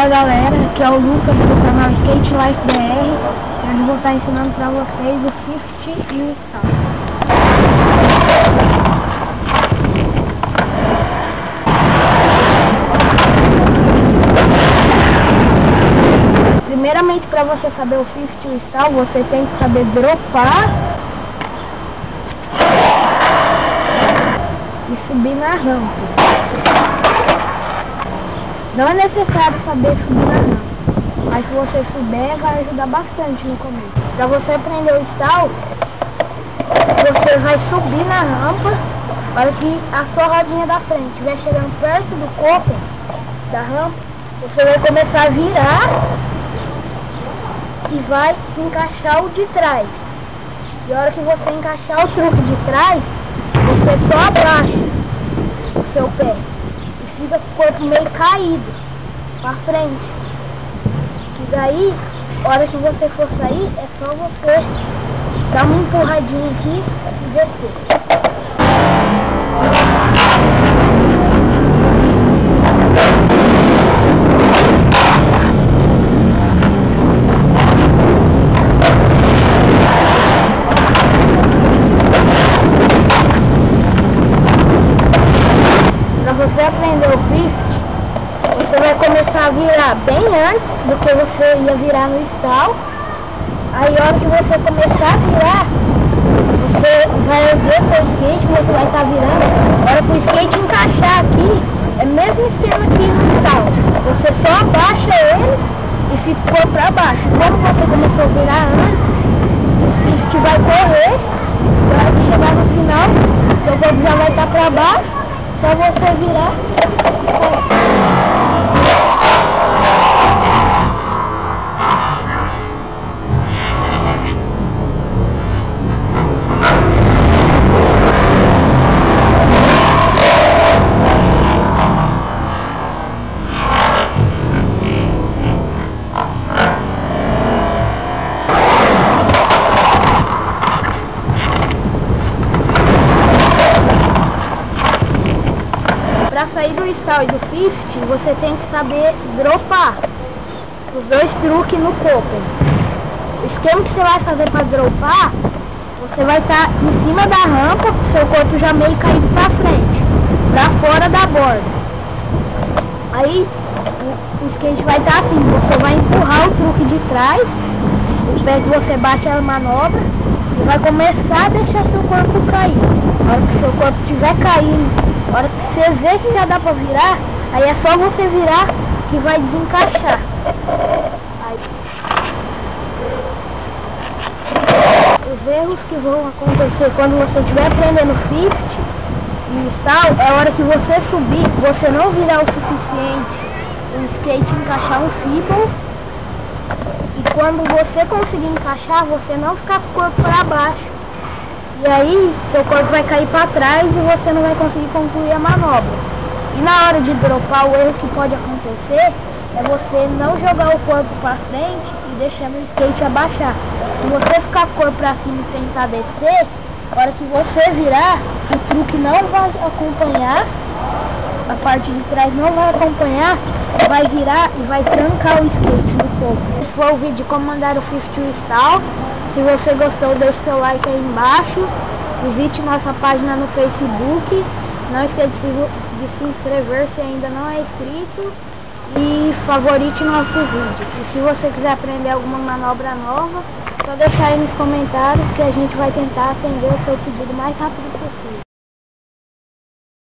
Fala galera, aqui é o Lucas do canal Skate Life BR. Hoje eu vou estar ensinando para vocês o 50 e o stall. Primeiramente, para você saber o 50 e o stall, você tem que saber dropar e subir na rampa. Não é necessário saber subir na rampa, mas se você souber, vai ajudar bastante no começo. Para você aprender o stall, você vai subir na rampa. Para que a sua rodinha da frente estiver chegando perto do corpo da rampa, você vai começar a virar e vai encaixar o de trás. E a hora que você encaixar o truque de trás, você só abaixa o seu pé e fica com o corpo meio caído para frente. E daí, a hora que você for sair, é só você dar uma empurradinha aqui e descer. Para você aprender o 50, você vai começar a virar bem antes do que você ia virar no stall. Aí a hora que você começar a virar, você vai erguer seu skate, você vai estar virando. A hora que o skate encaixar aqui, é o mesmo esquema que no stall. Você só abaixa ele e fica para baixo. Como você começou a virar antes, o skate vai correr. Na hora que chegar no final, seu corpo já vai estar para baixo. Só você virar e correr. Para sair do stall e do 50, você tem que saber dropar os dois truques no corpo. O esquema que você vai fazer para dropar, você vai estar em cima da rampa, com seu corpo já meio caído para frente, para fora da borda. Aí o skate vai estar assim, você vai empurrar o truque de trás, o pé que você bate a manobra, e vai começar a deixar seu corpo cair. A hora que seu corpo estiver caindo, a hora que você vê que já dá pra virar, aí é só você virar que vai desencaixar. Aí. Os erros que vão acontecer quando você estiver aprendendo 50 e o stall é a hora que você subir, você não virar o suficiente, o skate encaixar um fibble, e quando você conseguir encaixar, você não ficar com o corpo para baixo. E aí, seu corpo vai cair para trás e você não vai conseguir concluir a manobra. E na hora de dropar, o erro que pode acontecer é você não jogar o corpo para frente e deixando o skate abaixar. Se você ficar com o corpo para cima e tentar descer, na hora que você virar, o truque não vai acompanhar, a parte de trás não vai acompanhar, vai virar e vai trancar o skate no corpo. Esse foi o vídeo de como mandar o 50 e o stall. Se você gostou, deixe seu like aí embaixo, visite nossa página no Facebook, não esqueça de se inscrever se ainda não é inscrito e favorite nosso vídeo. E se você quiser aprender alguma manobra nova, só deixar aí nos comentários que a gente vai tentar atender o seu pedido o mais rápido possível.